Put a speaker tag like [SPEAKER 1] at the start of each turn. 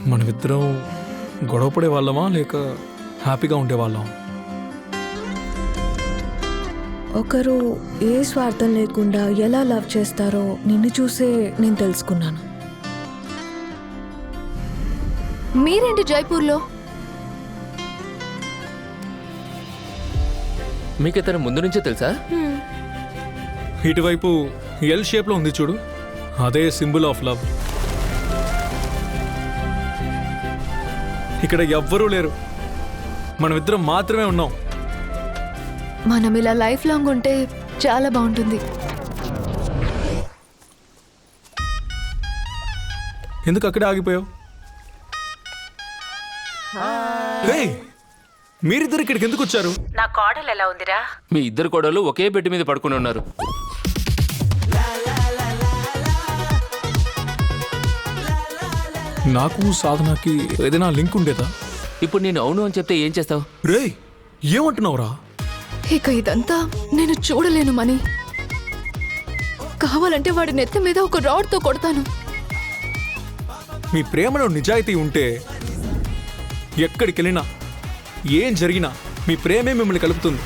[SPEAKER 1] మనమిద్దరం గొడవపడే వాళ్ళమా లేక హ్యాపీగా ఉండేవాళ్ళం?
[SPEAKER 2] ఒకరు ఏ స్వార్థం లేకుండా ఎలా లవ్ చేస్తారో నిన్ను చూసే నేను తెలుసుకున్నాను.
[SPEAKER 3] మీరేంటి జైపూర్లో?
[SPEAKER 4] మీకు ఇతను ముందు నుంచే తెలుసా?
[SPEAKER 1] ఇటువైపు ఎల్ షేప్లో ఉంది చూడు, అదే సింబల్ ఆఫ్ లవ్. ఇక్కడ ఎవ్వరూ లేరు, మనమిద్దరం మాత్రమే ఉన్నాం.
[SPEAKER 3] మనం ఇలా లైఫ్ లాంగ్ ఉంటే చాలా బాగుంటుంది.
[SPEAKER 1] ఎందుకు అక్కడే ఆగిపోయావు? మీరిద్దరు ఇక్కడికి ఎందుకు వచ్చారు?
[SPEAKER 5] నా కోడలు ఎలా ఉందిరా?
[SPEAKER 4] మీ ఇద్దరు కోడలు ఒకే బెడ్ మీద పడుకుని ఉన్నారు.
[SPEAKER 1] నాకు సాధనకి ఏదైనా లింక్ ఉండేదా?
[SPEAKER 4] ఇప్పుడు నేను అవును అని చెప్తే ఏం చేస్తావు?
[SPEAKER 1] రే, ఏమంటున్నావురా?
[SPEAKER 3] ఇక ఇదంతా నేను చూడలేను మని. కావాలంటే వాడి నెత్తి మీద ఒక రాడ్తో కొడతాను.
[SPEAKER 1] మీ ప్రేమలో నిజాయితీ ఉంటే ఎక్కడికి వెళ్ళినా ఏం జరిగినా మీ ప్రేమే మిమ్మల్ని కలుపుతుంది.